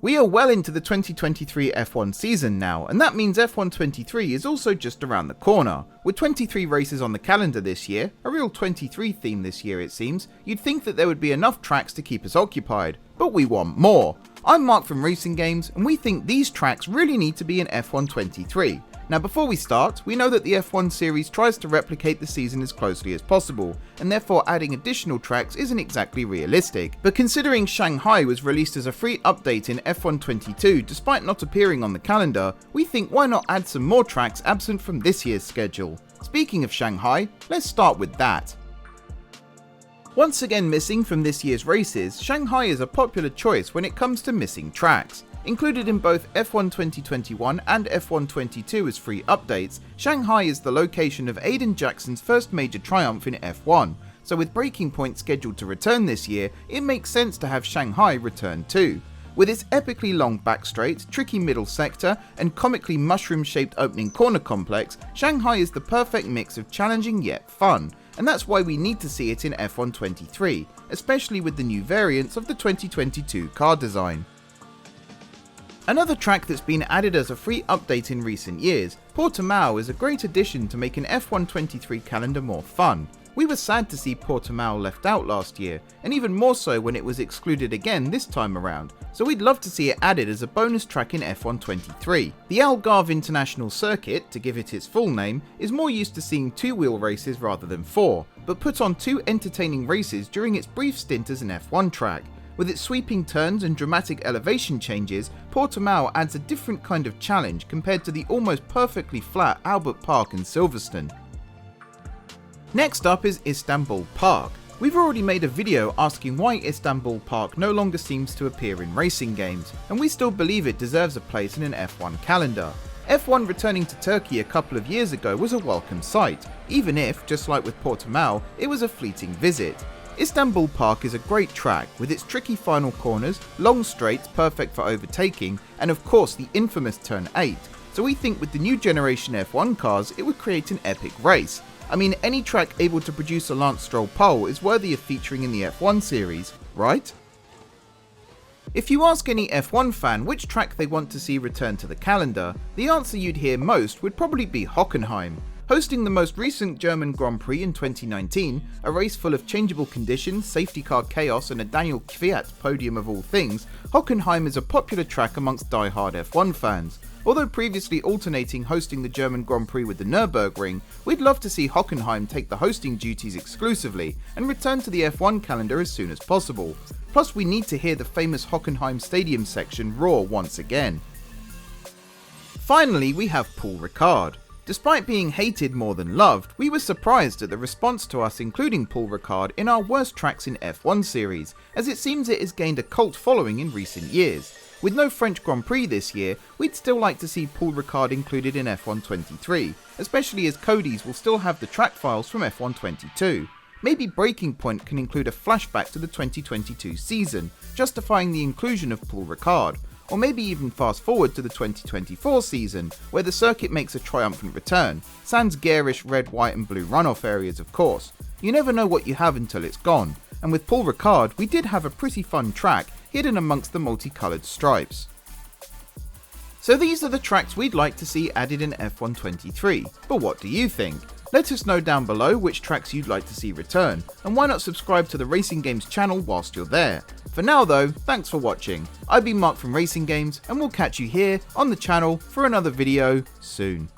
We are well into the 2023 F1 season now, and that means F1 23 is also just around the corner. With 23 races on the calendar this year, a real 23 theme this year it seems, you'd think that there would be enough tracks to keep us occupied, but we want more. I'm Mark from RacingGames, and we think these tracks really need to be in F1 23. Now before we start, we know that the F1 series tries to replicate the season as closely as possible, and therefore adding additional tracks isn't exactly realistic. But considering Shanghai was released as a free update in F1 22 despite not appearing on the calendar, we think why not add some more tracks absent from this year's schedule. Speaking of Shanghai, let's start with that. Once again missing from this year's races, Shanghai is a popular choice when it comes to missing tracks. Included in both F1 2021 and F1 22 as free updates, Shanghai is the location of Aiden Jackson's first major triumph in F1, so with Breaking Point scheduled to return this year, it makes sense to have Shanghai return too. With its epically long back straight, tricky middle sector, and comically mushroom-shaped opening corner complex, Shanghai is the perfect mix of challenging yet fun, and that's why we need to see it in F1 23, especially with the new variants of the 2022 car design. Another track that's been added as a free update in recent years, Portimao is a great addition to make an F1 23 calendar more fun. We were sad to see Portimao left out last year, and even more so when it was excluded again this time around, so we'd love to see it added as a bonus track in F1 23. The Algarve International Circuit, to give it its full name, is more used to seeing two-wheel races rather than four, but put on two entertaining races during its brief stint as an F1 track. With its sweeping turns and dramatic elevation changes, Portimao adds a different kind of challenge compared to the almost perfectly flat Albert Park in Silverstone. Next up is Istanbul Park. We've already made a video asking why Istanbul Park no longer seems to appear in racing games, and we still believe it deserves a place in an F1 calendar. F1 returning to Turkey a couple of years ago was a welcome sight, even if, just like with Portimao, it was a fleeting visit. Istanbul Park is a great track with its tricky final corners, long straights perfect for overtaking, and of course the infamous Turn 8, so we think with the new generation F1 cars it would create an epic race. I mean, any track able to produce a Lance Stroll pole is worthy of featuring in the F1 series, right? If you ask any F1 fan which track they want to see return to the calendar, the answer you'd hear most would probably be Hockenheim. Hosting the most recent German Grand Prix in 2019, a race full of changeable conditions, safety car chaos and a Daniel Kvyat podium of all things, Hockenheim is a popular track amongst die-hard F1 fans. Although previously alternating hosting the German Grand Prix with the Nürburgring, we'd love to see Hockenheim take the hosting duties exclusively and return to the F1 calendar as soon as possible. Plus we need to hear the famous Hockenheim Stadium section roar once again. Finally we have Paul Ricard. Despite being hated more than loved, we were surprised at the response to us including Paul Ricard in our worst tracks in F1 series, as it seems it has gained a cult following in recent years. With no French Grand Prix this year, we'd still like to see Paul Ricard included in F1 23, especially as Cody's will still have the track files from F1 22. Maybe Breaking Point can include a flashback to the 2022 season, justifying the inclusion of Paul Ricard. Or maybe even fast forward to the 2024 season, where the circuit makes a triumphant return, sans garish red, white and blue runoff areas of course. You never know what you have until it's gone, and with Paul Ricard we did have a pretty fun track hidden amongst the multicoloured stripes. So these are the tracks we'd like to see added in F1 23, but what do you think? Let us know down below which tracks you'd like to see return, and why not subscribe to the RacingGames channel whilst you're there. For now though, thanks for watching. I've been Mark from RacingGames, and we'll catch you here on the channel for another video soon.